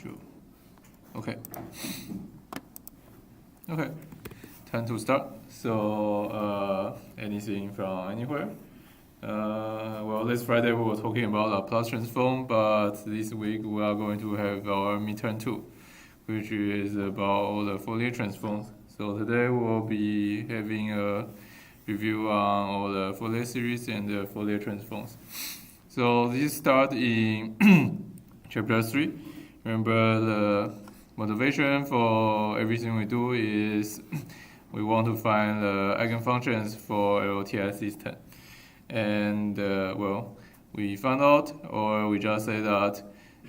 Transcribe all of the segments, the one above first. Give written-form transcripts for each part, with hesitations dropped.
Sure. Okay. Okay. Time to start. So, anything from anywhere? Well, this Friday we were talking about Laplace transform, but this week we are going to have our midterm 2, which is about all the Fourier transforms. So today we'll be having a review on all the Fourier series and the Fourier transforms. So this starts in chapter 3. Remember, the motivation for everything we do is we want to find the eigenfunctions for LTI system. And well, we found out, or we just say that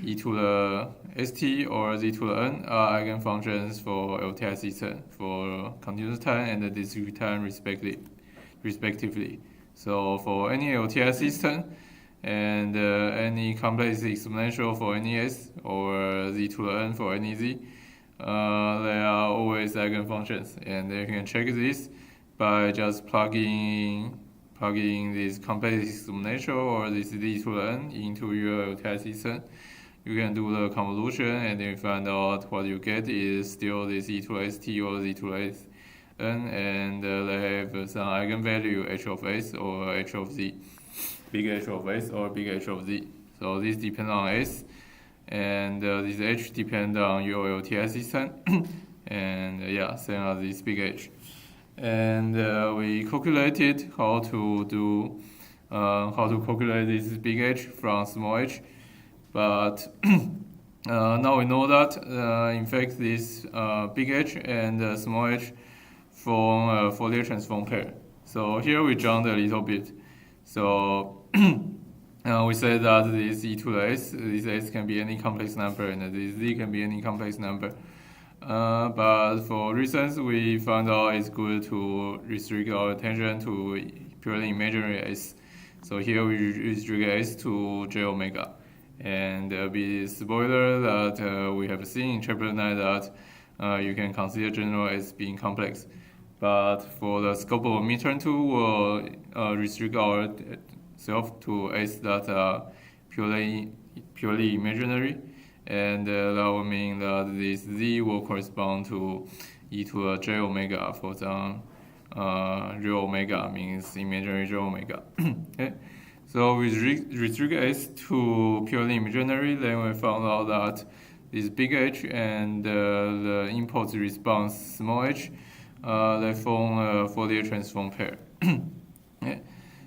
e to the st or z to the n are eigenfunctions for LTI system for continuous time and discrete time respectively. So for any LTI system and any complex exponential for any s or z to the n for any z, they are always eigenfunctions, and you can check this by just plugging this complex exponential or this z to the n into your LTI system. You can do the convolution and then find out what you get is still this e to the st or z to the n, and they have some eigenvalue h of s or h of z, big H of s or big H of z. So this depends on s, and this h depends on your LTI system, and yeah, same as this big H. And we calculated how to calculate this big H from small h, but now we know that in fact this big H and small h form a Fourier transform pair. So here we jumped a little bit. So we say that this e to the s, this s can be any complex number, and this z can be any complex number. But for reasons we found out it's good to restrict our attention to purely imaginary s. So here we restrict s to j omega. And be spoiler that we have seen in chapter 9 that you can consider general s being complex. But for the scope of midterm 2, we'll restrict ourselves to s that are purely imaginary. And that will mean that this z will correspond to e to the j omega for some real omega, means imaginary j omega. Okay? So we restrict s to purely imaginary, then we found out that this big H and the impulse response small h, they form a Fourier transform pair. Okay?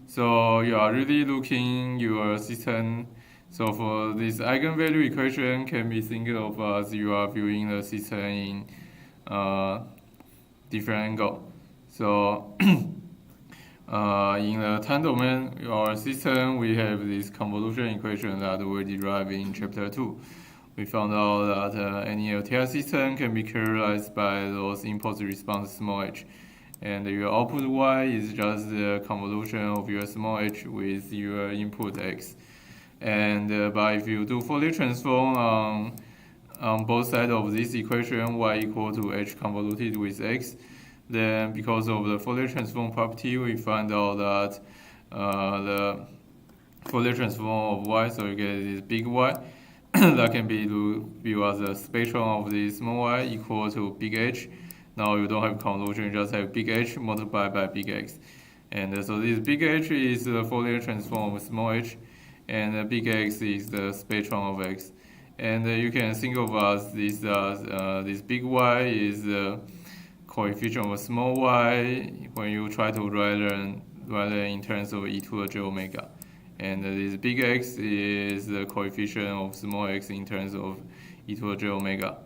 So you are really looking your system. So for this eigenvalue equation can be think of as you are viewing the system in different angle. So in the time domain, our system, we have this convolution equation that we derived in chapter 2. We found out that any LTI system can be characterized by those impulse response small h. And your output y is just the convolution of your small h with your input x. And but if you do Fourier transform on both sides of this equation, y equal to h convoluted with x, then because of the Fourier transform property, we find out that the Fourier transform of y, so you get this big Y, that can be viewed as a spectrum of this small y equal to big H. Now you don't have convolution, you just have big H multiplied by big X. And so this big H is the Fourier transform of small h, and big X is the spectrum of X. And you can think of as this big Y is the coefficient of small y when you try to write it in terms of e to the j omega. And this big X is the coefficient of small x in terms of e to the j omega.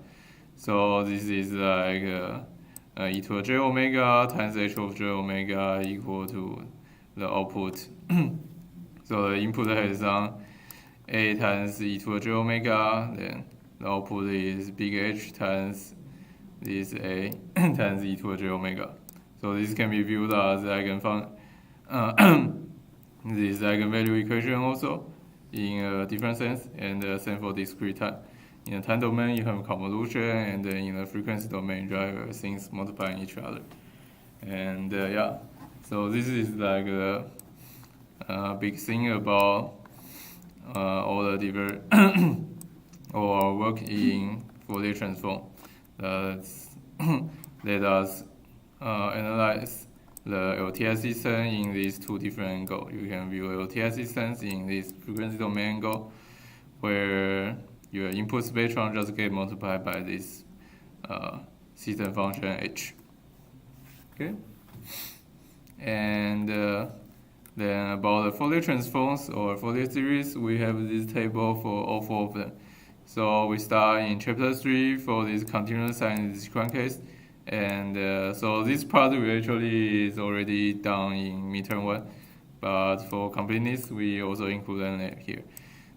So this is like e to the j omega times h of j omega equal to the output. So the input has a times e to the j omega, then the output is big H times this a times e to the j omega. So this can be viewed as this eigenvalue equation also in a different sense, and same for discrete time. In the time domain, you have convolution, and then in the frequency domain, you have things multiplying each other. And yeah, so this is like a big thing about all the different or work in Fourier transform. Let us analyze the LTI system in these two different angles. You can view LTI systems in this frequency domain angle, where your input spectrum just get multiplied by this system function h. Okay, and then about the Fourier transforms or Fourier series, we have this table for all four of them. So we start in chapter 3 for this continuous sign in this one case. And so this part we actually is already done in midterm 1. But for completeness, we also include it here.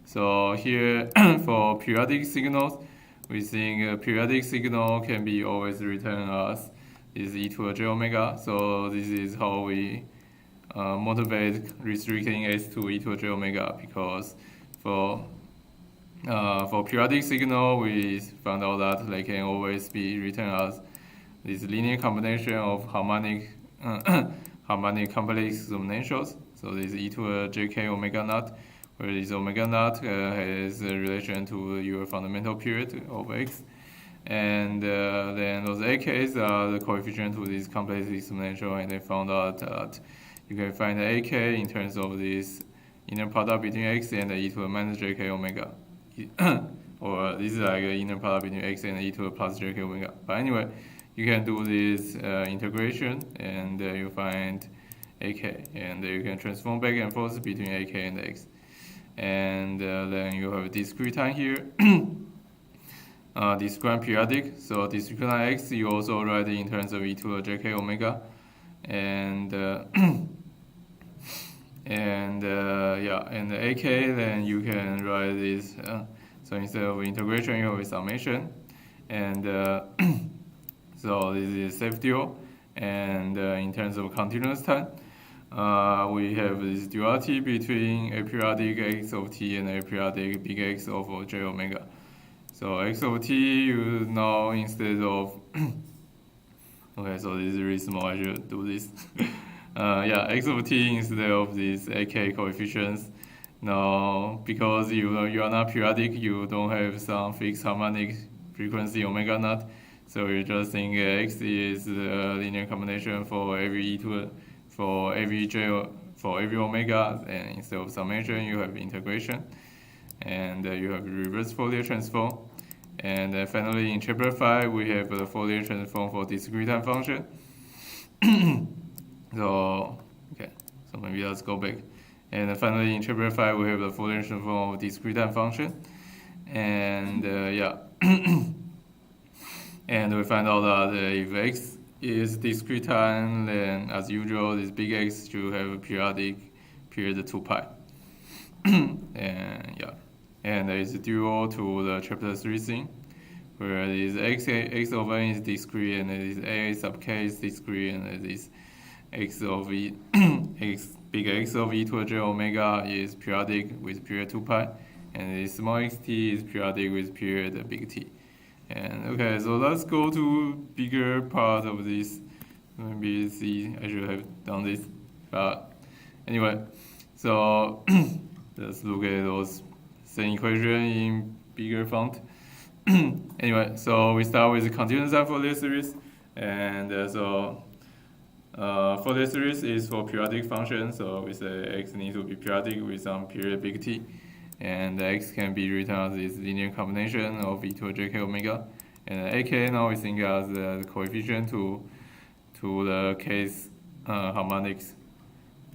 So here for periodic signals, we think a periodic signal can be always written as is e to a j omega. So this is how we motivate restricting s to e to a j omega, because for periodic signal, we found out that they can always be written as this linear combination of harmonic complex exponentials. So this e to a jk omega naught, where this omega naught has a relation to your fundamental period of x. And then those AKs are the coefficient to this complex exponential, and they found out that you can find the AK in terms of this inner product between x and e to the minus jk omega. Or this is like an inner product between x and e to the plus jk omega. But anyway, you can do this integration, and you find AK, and you can transform back and forth between AK and x. And then you have discrete time here. Discrete periodic. So discrete time x, you also write it in terms of e to the jk omega. And and the AK, then you can write this. So instead of integration, you have a summation. And so this is safe dual. And in terms of continuous time, we have this duality between aperiodic x of t and aperiodic big X of j omega. So x of t, you know, instead of okay, so this is really small, I should do this. X of t instead of these AK coefficients. Now, because you are not periodic, you don't have some fixed harmonic frequency omega naught. So you just think x is a linear combination for every for every omega, and instead of summation, you have integration, and you have reverse Fourier transform. And finally, in chapter 5, we have the Fourier transform for discrete time function. So maybe let's go back. And finally, in chapter 5, we have the Fourier transform of discrete time function. And and we find out that if x is discrete time, then as usual, this big X should have a periodic period 2 pi. And it's dual to the chapter 3 thing, where this x of n is discrete, and this a sub k is discrete, and this x of e big X of e to a j omega is periodic with period 2 pi, and this small xt is periodic with period big T. And okay, so let's go to bigger part of this. Maybe see, I should have done this, but anyway, so let's look at those same equation in bigger font. Anyway, so we start with the continuous time Fourier series, and Fourier series is for periodic function. So we say x needs to be periodic with some period big T. And x can be written as this linear combination of e to a jk omega. And AK now we think as the coefficient to the case harmonics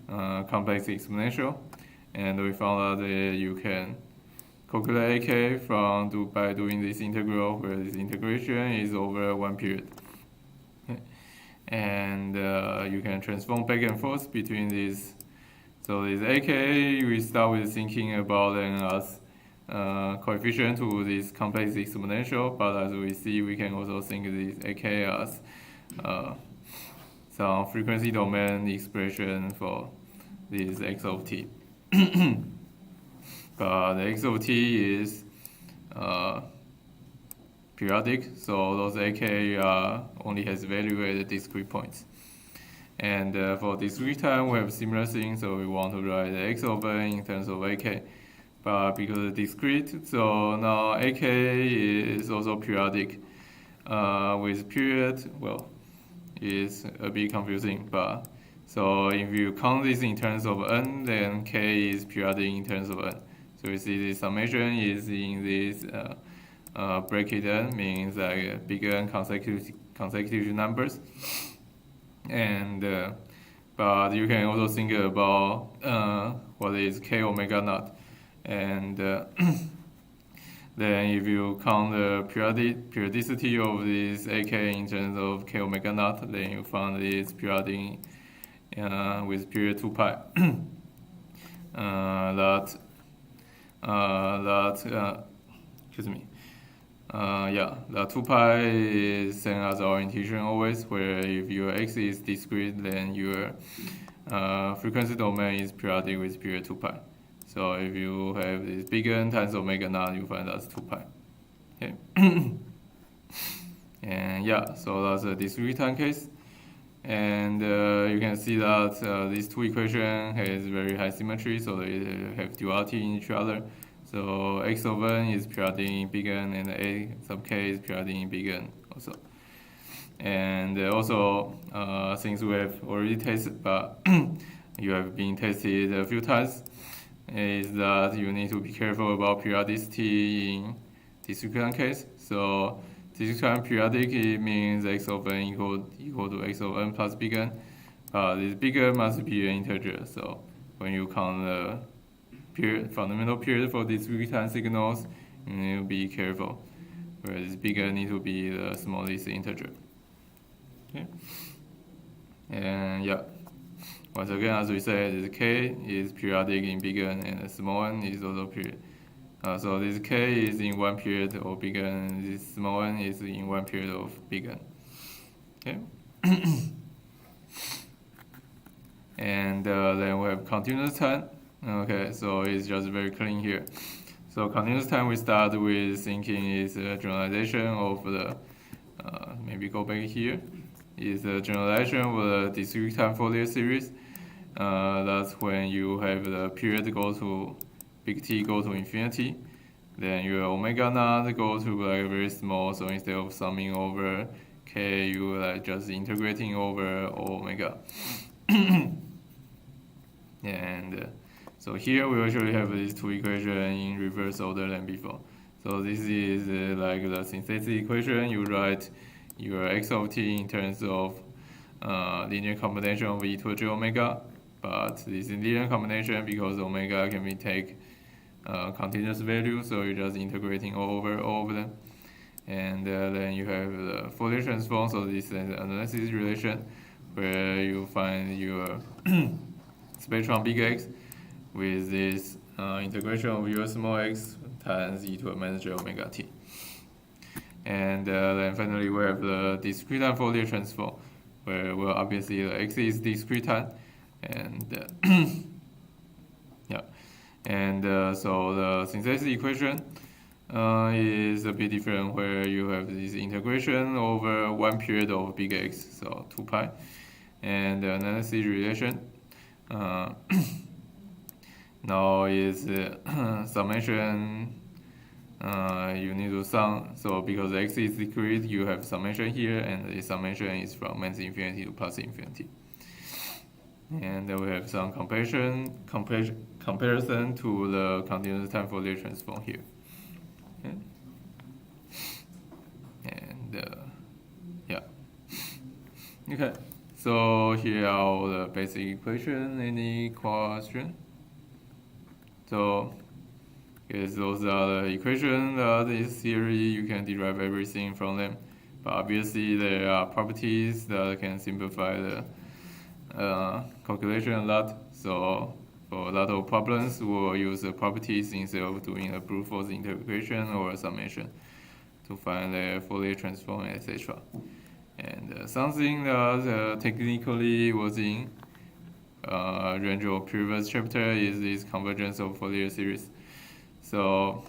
complex exponential. And we found out that you can calculate AK by doing this integral, where this integration is over 1 period. And you can transform back and forth between these. So this AK, we start with thinking about them as coefficient to this complex exponential, but as we see, we can also think this AK as some frequency domain expression for this x of t. But the x of t is periodic, so those AK only has value at discrete points. And for discrete time, we have similar things, so we want to write the x of n in terms of AK. but because it's discrete, so now AK is also periodic. With period, well, it's a bit confusing, but so if you count this in terms of n, then K is periodic in terms of n. So you see the summation is in this bracket n, means like big N consecutive numbers. And but you can also think about what is K omega naught. And then if you count the periodicity of this AK in terms of K omega naught, then you find it's periodic with period 2 pi. Excuse me. The 2 pi is same as orientation always, where if your x is discrete, then your frequency domain is periodic with period 2 pi. So if you have this big N times omega naught, you find that's 2 pi. Okay. And yeah, so that's a discrete time case. And you can see that these two equations has very high symmetry, so they have duality in each other. So x of n is periodic in big N, and a sub k is periodic in big N also. And also things we have already tested, but you have been tested a few times, is that you need to be careful about periodicity in discrete case. So discrete periodic, it means x of n equal to x of n plus big N. This big N must be an integer. So when you count the fundamental period for discrete time signals, you need to be careful. Where this big N need to be the smallest integer. Okay. And yeah. Once again, as we said, this K is periodic in big N, and the small n is also period. So this K is in one period of big N, and this small n is in one period of big N. Okay. And then we have continuous time. Okay, so it's just very clean here. So continuous time, we start with thinking is a generalization of the, maybe go back here, is a generalization of the discrete time Fourier series. That's when you have the period go to big T go to infinity, then your omega naught go to like very small. So instead of summing over K, you like just integrating over omega. And so here we actually have these two equations in reverse order than before. So this is like the synthesis equation. You write your x of t in terms of linear combination of e to the j omega. But this is linear combination because omega can be take continuous value, so you're just integrating all over them. And then you have the Fourier transform, so this is an analysis relation where you find your spectrum big X with this integration of your small x times e to the minus j omega t. And then finally we have the discrete time Fourier transform, where well obviously the x is discrete time, and yeah, and so the synthesis equation is a bit different, where you have this integration over one period of big X, so 2 pi, and the analysis relation now is summation. You need to sum, so because X is discrete, you have summation here, and the summation is from minus infinity to plus infinity. And then we have some comparison to the continuous time Fourier transform here. Okay. And yeah. Okay. So here are the basic equation. Any question? So yes, those are the equations that is theory. You can derive everything from them. But obviously there are properties that can simplify the calculation a lot. So for a lot of problems, we'll use the properties instead of doing a brute force integration or a summation to find the Fourier transform, etc. And something that technically was in range of previous chapter is this convergence of Fourier series. So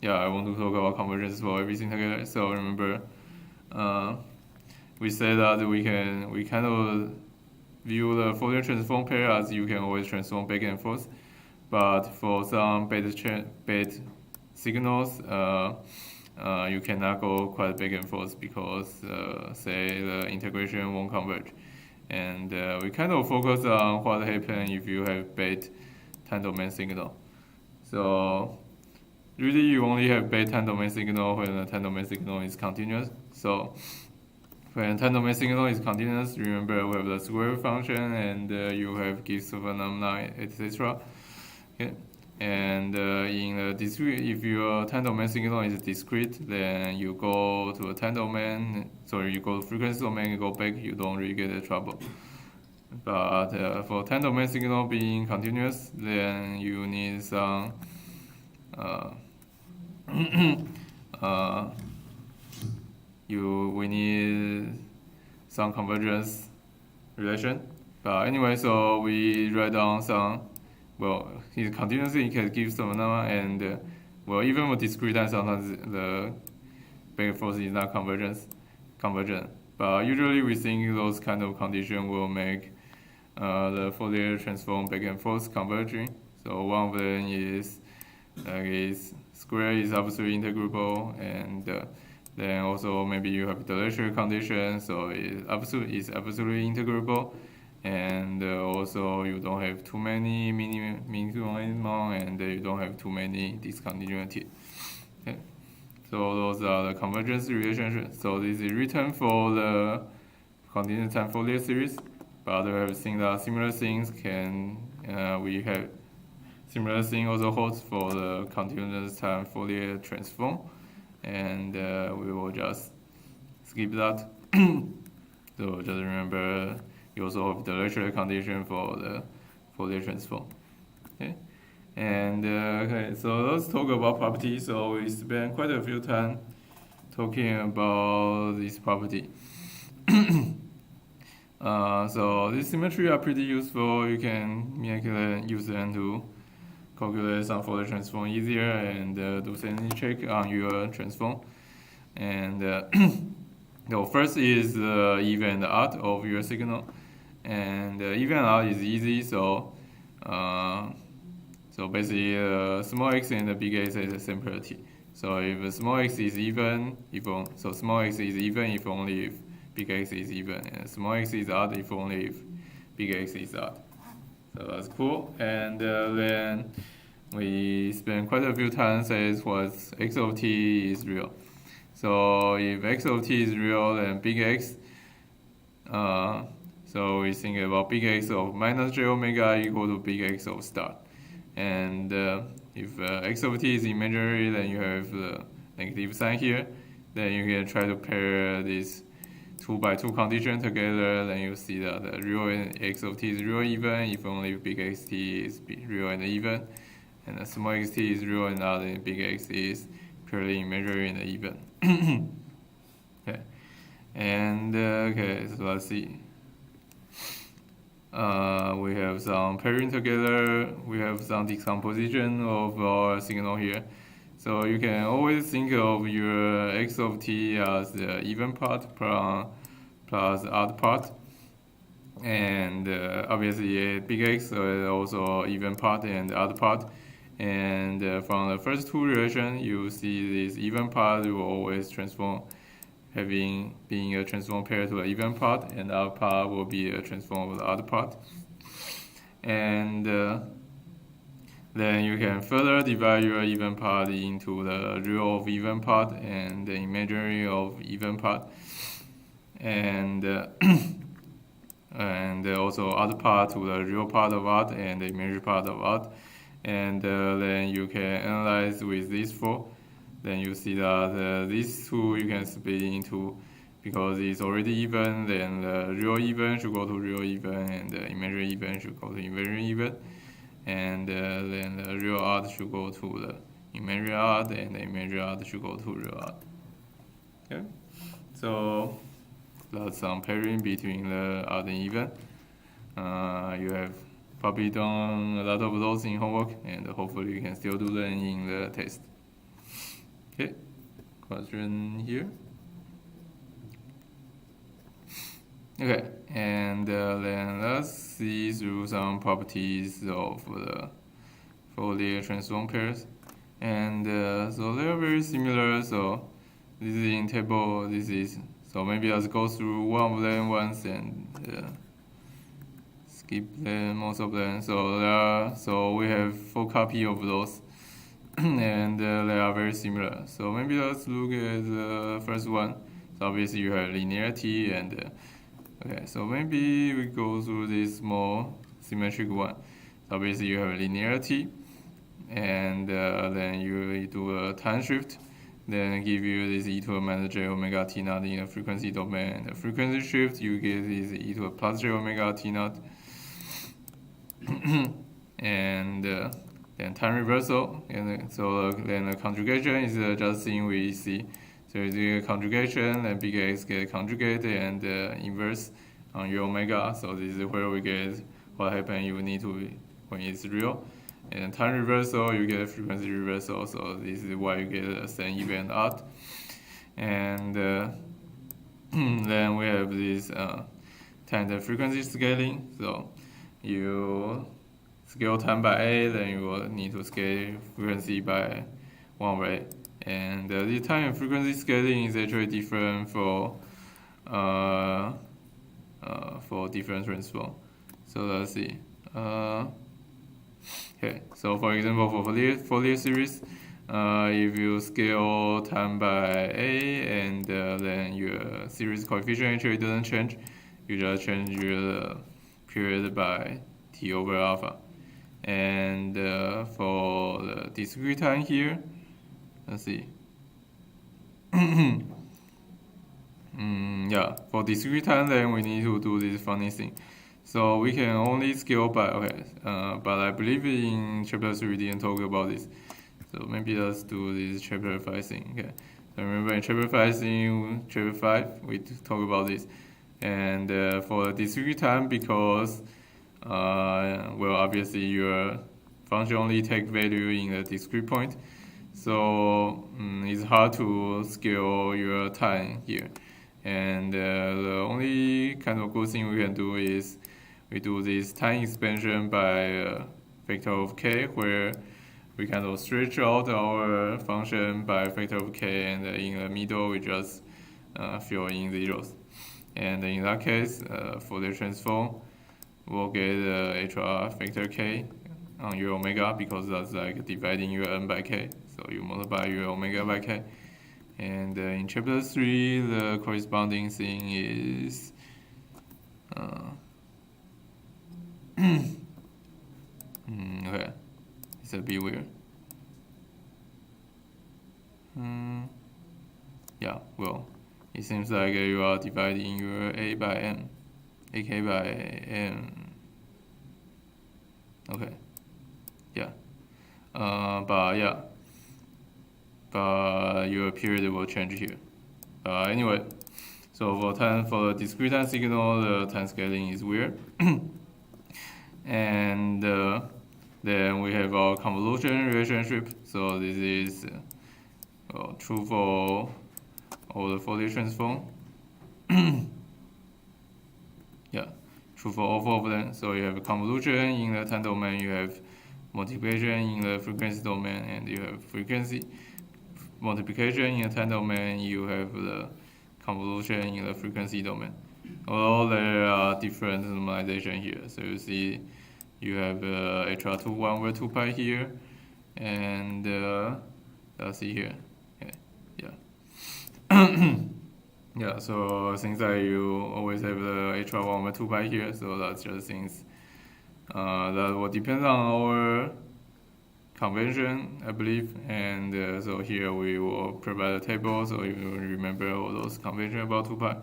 yeah, I want to talk about convergence for everything together. So remember, we said that we kind of view the Fourier transform pair as you can always transform back and forth. but for some beta signals, you cannot go quite back and forth because, say, the integration won't converge. And we kind of focus on what happens if you have bad time domain signal. So really, you only have bad time domain signal when the time domain signal is continuous. So when time domain signal is continuous, remember we have the square function and you have Gibbs phenomena, etc. Okay. And in the discrete, if your time domain signal is discrete, then you go to a time domain, sorry, you go to frequency domain, you go back, you don't really get the trouble. But for time domain signal being continuous, then you need some we need some convergence relation. But anyway, so we write down some, well, his continuously can give some number, and well, even with discrete time, sometimes the back and forth is not convergent. But usually we think those kind of conditions will make the Fourier transform back and forth converging. So one of them is square is absolutely integrable, and then also maybe you have the Dirichlet condition, so it's absolutely integrable, and also you don't have too many minimum, and you don't have too many discontinuity. Okay. So those are the convergence relationships. So this is written for the continuous time Fourier series, but we have seen that similar things we have similar thing also holds for the continuous time Fourier transform, and we will just skip that. So just remember, you also have the Dirichlet condition for the Fourier transform. Okay, and okay, so let's talk about property. So we spent quite a few time talking about this property. So these symmetry are pretty useful. You can use them to calculate some Fourier transform easier and do sanity check on your transform. And the first is even and odd of your signal, and even and odd is easy. So basically small x and the big X is the same property. So if small x is even, small x is even if only if big X is even, and small x is odd if only if big X is odd. So that's cool. And then we spend quite a few times saying what x of t is real. So if x of t is real, then big X, so we think about big X of minus j omega equal to big X of star. And if x of t is imaginary, then you have the negative sign here. Then you can try to pair this 2 by 2 condition together, then you see that the real x of t is real even if only big xt is real and even, and the small xt is real and odd, and big X is purely imaginary and even. Okay, and okay, so let's see. We have some pairing together. We have some decomposition of our signal here. So you can always think of your x of t as the even part plus odd part, and obviously big X is also even part and odd part. And from the first two relations, you see this even part will always transform, being a transform pair to an even part, and odd part will be a transform of the odd part. And then you can further divide your even part into the real of even part and the imaginary of even part, and and also odd part to the real part of odd and the imaginary part of odd. And then you can analyze with these four. Then you see that these two you can split into, because it's already even, then the real even should go to real even, and the imaginary even should go to imaginary even. And then the real odd should go to the imaginary odd, and the imaginary odd should go to real odd. Okay, so that's some pairing between the odd and even. You have probably done a lot of those in homework, and hopefully you can still do them in the test. Okay, question here. Okay, and then let's see through some properties of the Fourier transform pairs, and so they are very similar. So this is in table. This is so maybe let's go through one of them once and skip them, most of them. So we have 4 copies of those, and they are very similar. So maybe let's look at the first one. So obviously you have linearity and okay. So maybe we go through this more symmetric one. So obviously you have linearity, and then you do a time shift. Then give you this e to a minus j omega t naught in the frequency domain. The frequency shift, you get this e to a plus j omega t naught. And then time reversal, and so then the conjugation is just thing we see. So you do a conjugation, then big X get conjugate and inverse on your omega. So this is where we get what happens you need to when it's real. And time reversal, you get a frequency reversal. So this is why you get a same event out. And then we have this tangent frequency scaling. So you scale time by a, then you will need to scale frequency by 1 over a. And the time and frequency scaling is actually different for different transform. So let's see. Okay, so for example, for Fourier series, if you scale time by a and then your series coefficient actually doesn't change, you just change your period by t over alpha. And for the discrete time here, let's see. Yeah, for discrete time, then we need to do this funny thing. So we can only scale by, okay, but I believe in chapter 3 we didn't talk about this. So maybe let's do this chapter 5 thing, okay. So remember in chapter 5 we talk about this. And for the discrete time, because, well, obviously your function only take value in the discrete point. So it's hard to scale your time here. And the only kind of good thing we can do is we do this time expansion by a factor of k, where we kind of stretch out our function by a factor of k, and in the middle we just fill in zeros. And in that case, for the transform, we'll get HR factor k on your omega, because that's like dividing your n by k. So you multiply your omega by k. And in chapter 3, the corresponding thing is okay, it's a bit weird. Yeah, well, it seems like you are dividing your a by n, ak by n. Okay, yeah, but your period will change here. Anyway, so for the discrete time signal, the time scaling is weird. And then we have our convolution relationship. So this is true for all the Fourier transform. Yeah, true for all 4 of them. So you have convolution in the time domain, you have multiplication in the frequency domain, and you have frequency multiplication in the time domain, you have the convolution in the frequency domain. Although there are different normalization here. So you see you have HR2 1 over 2 pi here, and let's see here. Okay. Yeah. Yeah, so since you always have the HR1 over 2 pi here, so that's just things that will depend on our convention, I believe. And so here we will provide a table, so you remember all those convention about 2 pi.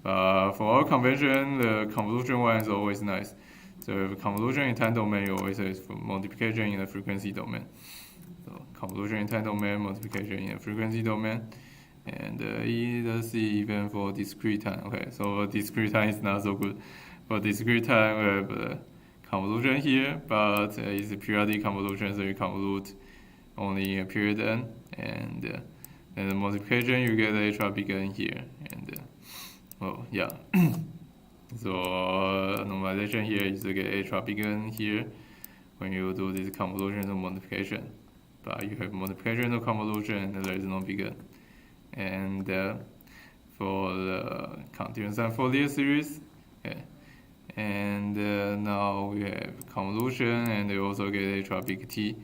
For our convention, the convolution one is always nice. So if convolution in time domain, you always have multiplication in the frequency domain. So convolution in time domain, multiplication in the frequency domain. And let's see, even for discrete time. Okay, so discrete time is not so good. For discrete time, we have convolution here, but it's a periodic convolution, so you convolute only a period n. And then the multiplication, you get the HR big N here. And oh, yeah. So normalization here is to get HR big N here, when you do this convolution to multiplication. But you have multiplication to convolution, and there is no bigger. And for the continuous and Fourier series, okay. And now we have convolution, and you also get extra big T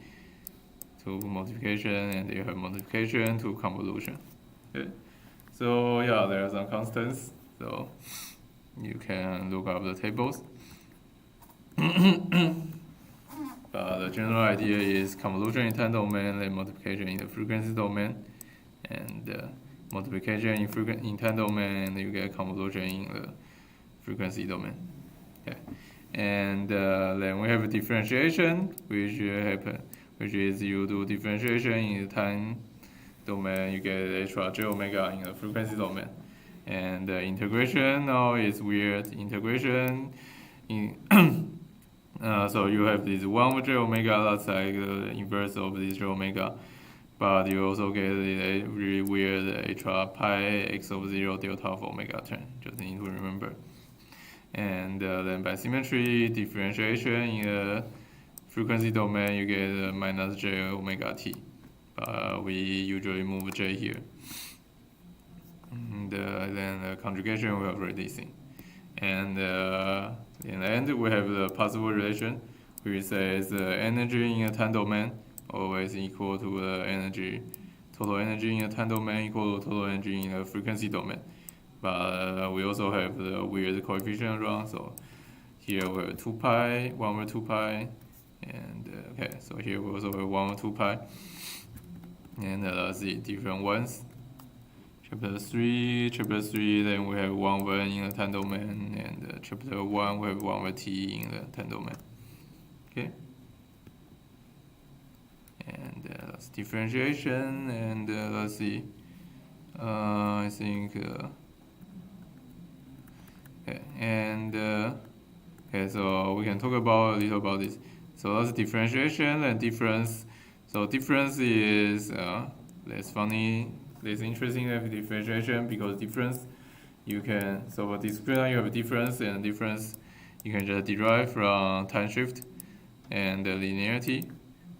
to multiplication, and you have multiplication to convolution. Okay. So yeah, there are some constants. So you can look up the tables. But the general idea is convolution in time domain, then multiplication in the frequency domain, and multiplication in time domain, and you get convolution in the frequency domain. Okay. And then we have a differentiation, which is you do differentiation in the time domain, you get extra j omega in the frequency domain. And integration now is weird. Integration in so you have this 1 over j omega, that's like the inverse of this j omega. But you also get a really weird extra pi x over 0 delta of omega term. Just need to remember. And then by symmetry, differentiation in the frequency domain, you get minus j omega t. We usually move j here. And then the conjugation we have already seen. And in the end, we have the possible relation, which says the energy in a time domain always equal to the total energy in a time domain equal to total energy in a frequency domain. But we also have the weird coefficient around, so here we have 2 pi, 1 over 2 pi, and okay, so here we also have 1 over 2 pi. And let's see, different ones. Chapter 3, then we have 1 over n in the time domain, and chapter 1 we have 1 over t in the time domain. Okay. And that's differentiation, and let's see. I think. Okay, and okay, so we can talk about a little about this. So that's differentiation and difference. So difference is less funny, less interesting than differentiation, because difference you can, so for discrete you have a difference, and difference you can just derive from time shift and the linearity.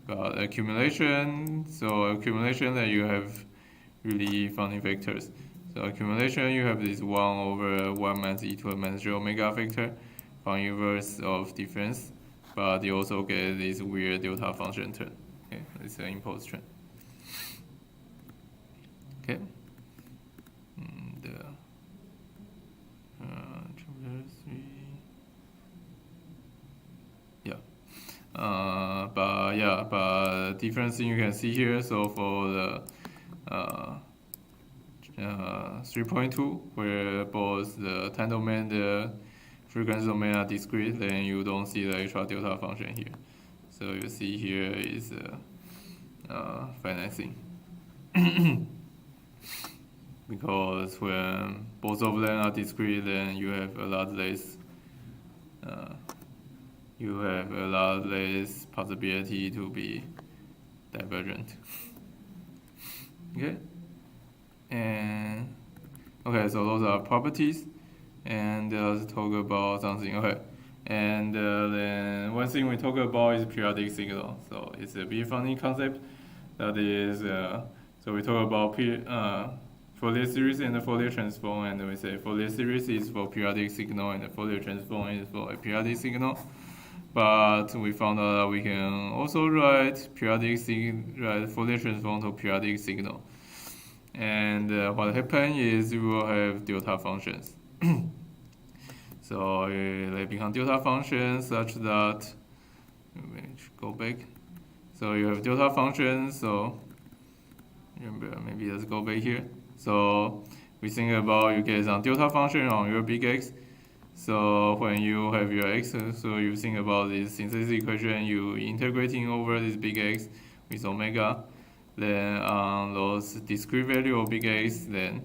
But accumulation, that you have really funny vectors. So accumulation, you have this 1 over 1 minus e to the minus j omega vector from inverse of difference, but you also get this weird delta function term. Okay, it's an impulse term. Okay. And chapter 3. Yeah. But difference you can see here. So for the 3.2, where both the time domain and the frequency domain are discrete, then you don't see the extra delta function here. So you see here is finite thing. Because when both of them are discrete, then you have a lot less possibility to be divergent. Okay. And okay, so those are properties, and let's talk about something. Okay, and then one thing we talk about is periodic signal. So it's a bit funny concept. That is, so we talk about Fourier series and the Fourier transform, and we say Fourier series is for periodic signal, and the Fourier transform is for a periodic signal. But we found out that we can also write Fourier transform to periodic signal. And what happens is you will have delta functions. So they become delta functions such that, go back. So you have delta functions. So remember, maybe let's go back here. So we think about you get some delta function on your big X. So when you have your X, so you think about this synthesis equation, you integrating over this big X with omega. Then on those discrete value of big X, then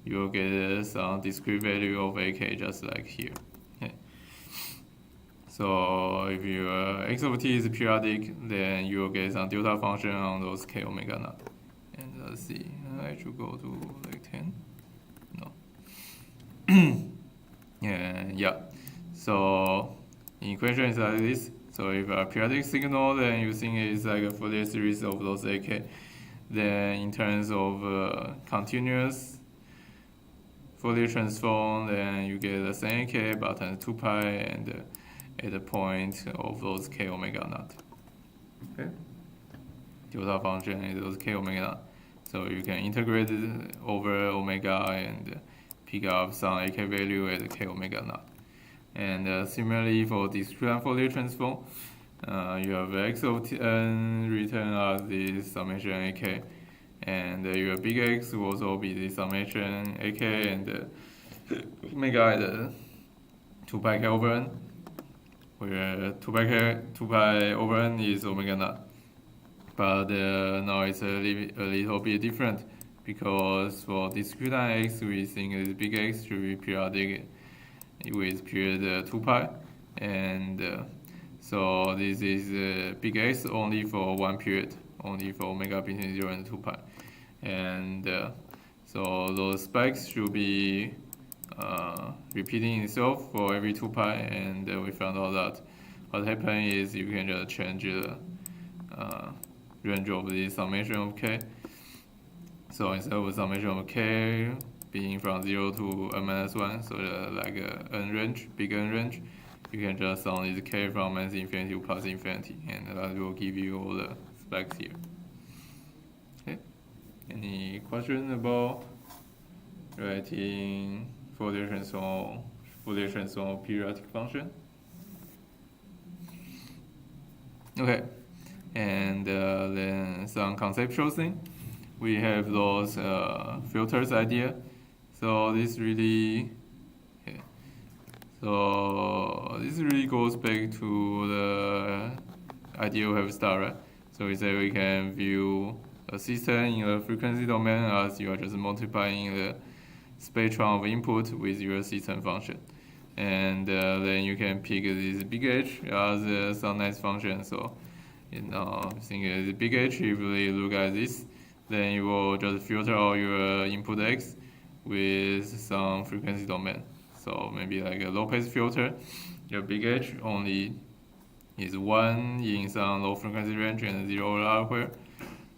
you will get some discrete value of AK, just like here. Okay. So if your X of t is periodic, then you will get some delta function on those k omega naught. And let's see, I should go to like 10. No. Yeah. So equation is like this. So if a periodic signal, then you think it's like a Fourier series of those AK. Then in terms of continuous Fourier transform, then you get the same AK but times 2 pi and at the point of those k omega naught. Okay, delta function is those k omega naught. So you can integrate it over omega and pick up some AK value at k omega naught. And similarly for discrete Fourier transform, you have x of n written as the summation ak, and your big X will also be the summation ak, and omega at 2 pi k over n, where 2 pi over n is omega naught. But now it's a little bit different, because for discrete x, we think this big X should be periodic with period 2 pi, and so this is big X only for one period, only for omega between 0 and 2 pi. And so those spikes should be repeating itself for every 2 pi, and we found out that what happened is you can just change the range of the summation of k. So instead of summation of k being from 0 to n-1, so like a n range, big N range, you can just sum this k from minus infinity to plus infinity, and that will give you all the spikes here. Okay. Any question about writing Fourier transform periodic function? Okay, and then some conceptual thing. We have those filters idea. So this really, okay. So this really goes back to the idea we have started, right? So we say we can view a system in a frequency domain as you are just multiplying the spectrum of input with your system function, and then you can pick this big H as some nice function. So think the big H, if you look at this, then you will just filter all your input X with some frequency domain. So maybe like a low pass filter, your big H only is 1 in some low frequency range and 0 elsewhere.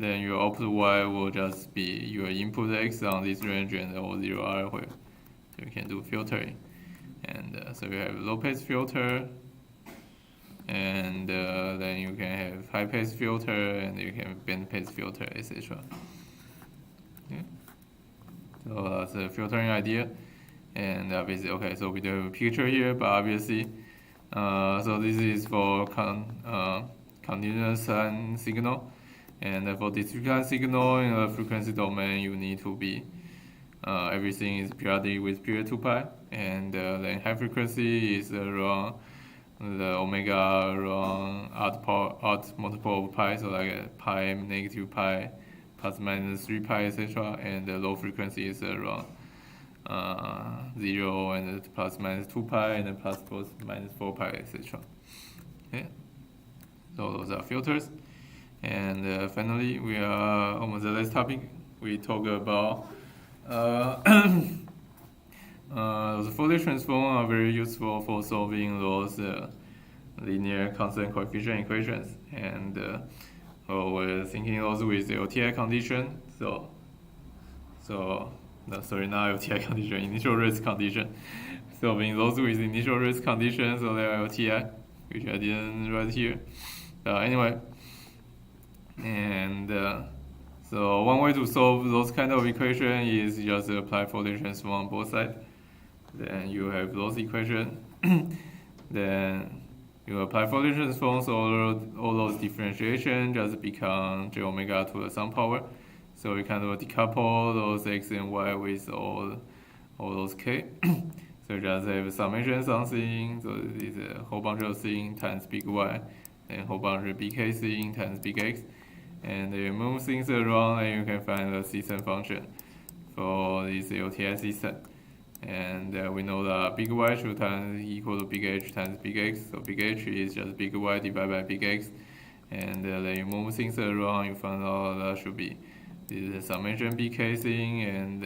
Then your output Y will just be your input X on this range and all 0 elsewhere. So you can do filtering. And so you have low pass filter, and then you can have high pass filter, and you can have band pass filter, etc. Okay. So that's a filtering idea. And obviously, okay, so we do have a picture here, but obviously, so this is for continuous time signal, and for discrete time signal in a frequency domain, you need to be everything is periodic with period 2 pi, and then high frequency is around the omega around odd multiple of pi, so like pi, negative pi, plus minus 3 pi, etc. And the low frequency is around 0 and plus minus 2 pi and then plus minus 4 pi, etc. Okay, so those are filters. And finally, we are almost the last topic. We talk about the Fourier transform are very useful for solving those linear constant coefficient equations, and we're thinking those with the LTI condition. Not LTI condition, initial risk condition. Solving those with initial risk condition, so they are LTI, which I didn't write here. Anyway, and so one way to solve those kind of equation is just apply Fourier transform on both sides. Then you have those equations. Then you apply Fourier transform, so all those differentiation just become j omega to the some power. So we kind of decouple those x and y with all those k. So just have summation something, so this is a whole bunch of things times big Y, then a whole bunch of bk thing times big X. And you move things around, and you can find the system function for this LTI system. And we know that big Y should equal to big H times big X. So big H is just big Y divided by big X. And then you move things around, you find out that should be this summation bk thing and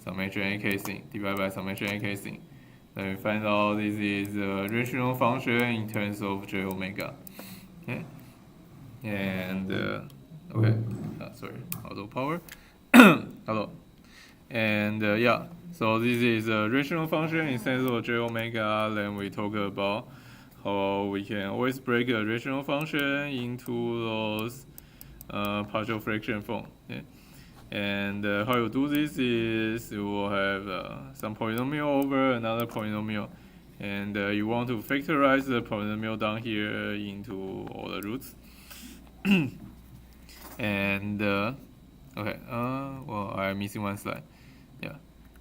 summation ak thing divided by summation ak thing. then we find out this is a rational function in terms of j omega. Okay, and okay, sorry, auto power. Hello, and yeah, so this is a rational function in terms of j omega. Then we talk about how we can always break a rational function into those partial fraction form. Okay? And how you do this is you will have some polynomial over another polynomial, and you want to factorize the polynomial down here into all the roots. And okay, well, I'm missing one slide. Yeah,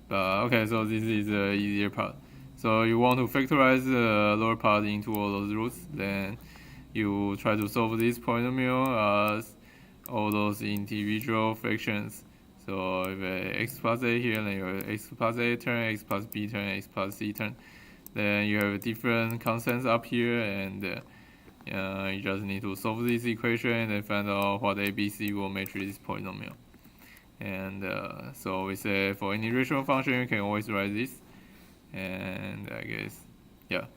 but okay, so this is the easier part. So you want to factorize the lower part into all those roots, then you try to solve this polynomial as all those individual fractions. So if x plus a here, then you have x plus a term, x plus b term, x plus c term. Then you have different constants up here, and you just need to solve this equation and then find out what a, b, c will match this polynomial. And so we say for any rational function, you can always write this. And I guess, yeah.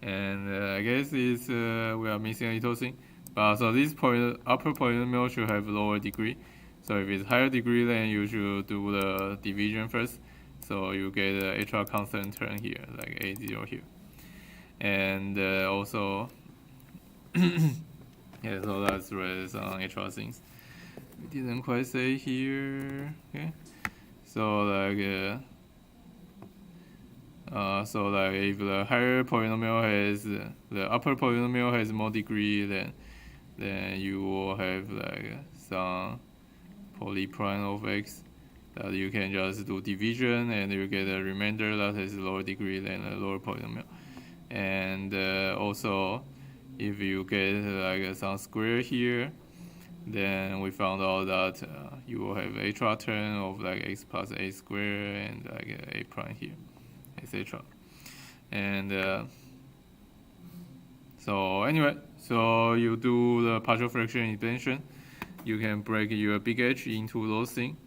And I guess it's, we are missing a little thing. But so this upper polynomial should have lower degree. So if it's higher degree, then you should do the division first. So you get an extra constant term here, like a0 here. And also, yeah, so that's really some extra things we didn't quite say here. Okay, so like if the higher polynomial has the upper polynomial has more degree, then you will have like some polyprime of x that you can just do division and you get a remainder that has lower degree than a lower polynomial. And also, if you get like some square here, then we found out that you will have extra term of like x plus a square and like a prime here, etc. And so anyway, so you do the partial fraction expansion. You can break your big H into those things.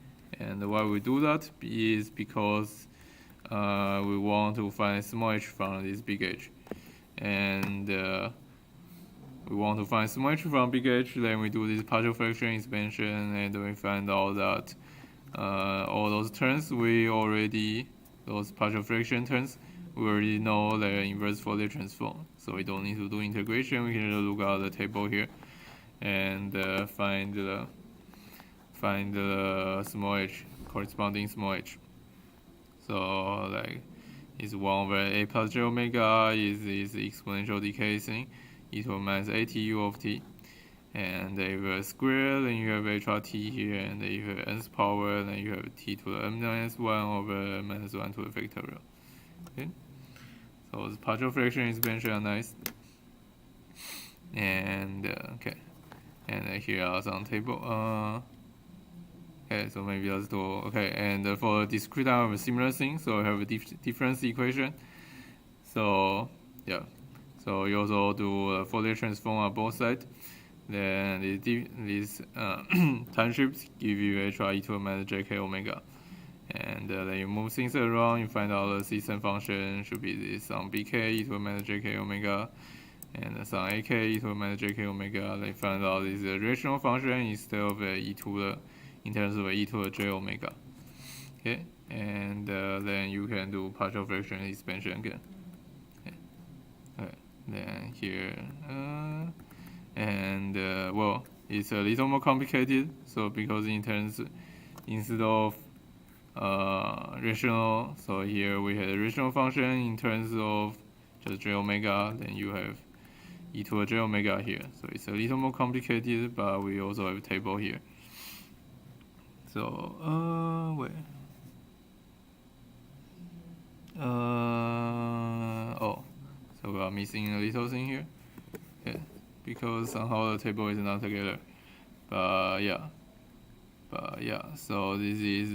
And why we do that is because we want to find small h from this big H. And we want to find small h from big H, then we do this partial fraction expansion, and we find out that all those terms those partial fraction terms, we already know their inverse Fourier transform. So we don't need to do integration, we can just look at the table here and find the small h, corresponding small h. So like is 1 over a plus j omega is this exponential decay thing, e to the minus atu of t. And if you have square, then you have extra t here, and if you have nth power, then you have t to the minus 1 over minus 1 to the factorial. Okay? So the partial fraction expansion are nice. And okay. And here are some table. Okay, so maybe let's do, okay, and for discrete I have a similar thing, so I have a difference equation. So yeah, so you also do a Fourier transform on both sides. Then these time shifts give you extra e to the minus jk omega. And then you move things around, you find out the system function should be this some bk e to the minus jk omega, and some ak e to the minus jk omega. Then you find out this is a rational function instead of e to the in terms of e to the j omega. Okay, and then you can do partial fraction expansion again. Okay, then here, and well, it's a little more complicated. So because instead of rational, so here we had a rational function in terms of just j omega, then you have e to the j omega here. So it's a little more complicated, but we also have a table here. So, wait. Oh, so we are missing a little thing here. Okay, because somehow the table is not together. But yeah, so this is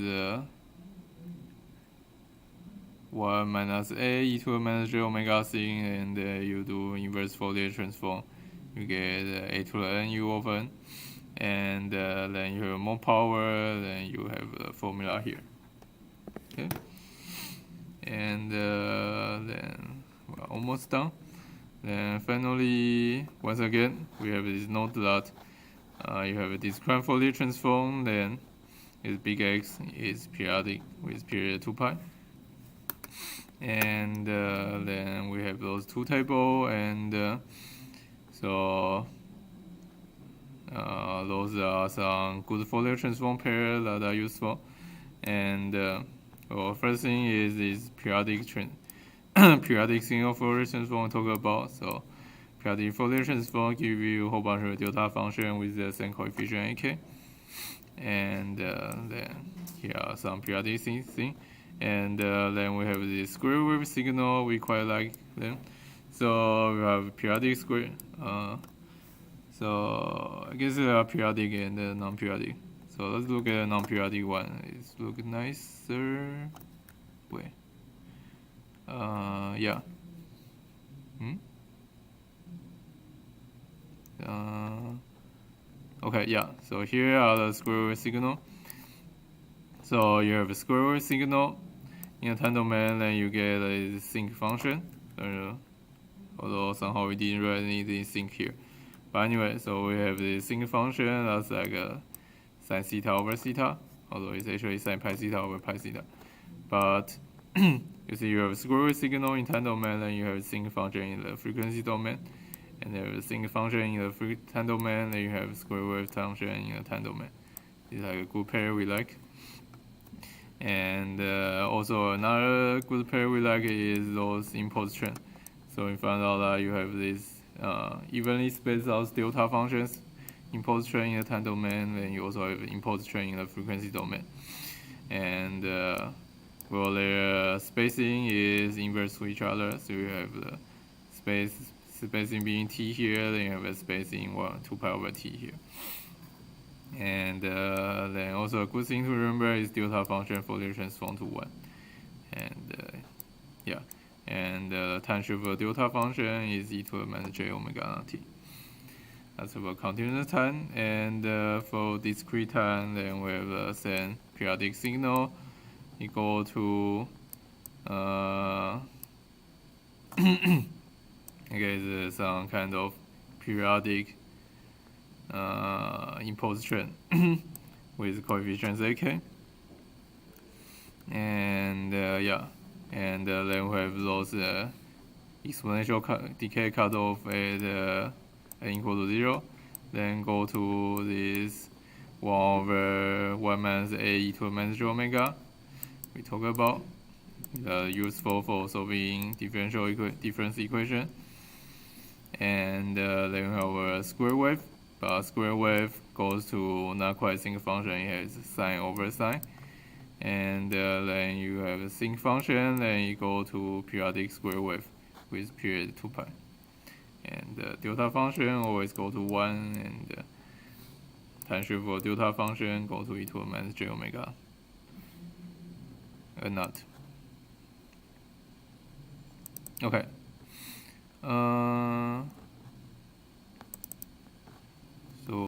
1 minus a e to the minus j omega thing, and you do inverse Fourier transform. You get a to the n u of n. And then you have more power, then you have the formula here. Okay. and then we're almost done. Then finally, once again, we have this note that you have this current Fourier transform, then its big X is periodic with period 2 pi. And then we have those two tables, and so those are some good Fourier transform pair that are useful. And well, first thing is this periodic periodic single Fourier transform we talk about. So periodic Fourier transform give you a whole bunch of delta function with the same coefficient ak. And then here are some periodic things. And then we have the square wave signal. We quite like them. So we have periodic square. So I guess they are periodic and non-periodic. So let's look at a non-periodic one. It's look nicer. Wait. Yeah. Okay, yeah. So here are the square wave signal. So you have a square wave signal in a time domain, then you get a sinc function. Although somehow we didn't write anything sinc here. But anyway, so we have the sinc function that's like a sin theta over theta, although it's actually sin pi theta over pi theta. But you see you have a square wave signal in time domain, then you have a sinc function in the frequency domain. And there is a sinc function in the time domain, then you have a square wave function in the time domain. It's like a good pair we like. And also another good pair we like is those impulse train. So we found out that you have these evenly spaced out delta functions, impulse train in the time domain, then you also have impulse train in the frequency domain. And well, their spacing is inverse to each other, so you have the spacing being t here, then you have a spacing 2 pi over t here. And then also a good thing to remember is delta function Fourier transform to 1. And yeah, and the time shift for delta function is e to the minus j omega t. That's for continuous time. And for discrete time, then we have the same periodic signal equal to okay, some kind of periodic impulse train with coefficients ak. And yeah, and then we have those exponential decay cutoff at n equal to 0. Then go to this 1 over 1 minus a e to the minus j omega we talk about, useful for solving difference equation. And then we have a square wave. But square wave goes to not quite sinc function, it has sine over sine. And then you have a sinc function, then you go to periodic square wave with period 2 pi. And delta function always go to 1, and time shift for delta function go to e to the minus j omega. Not. Okay.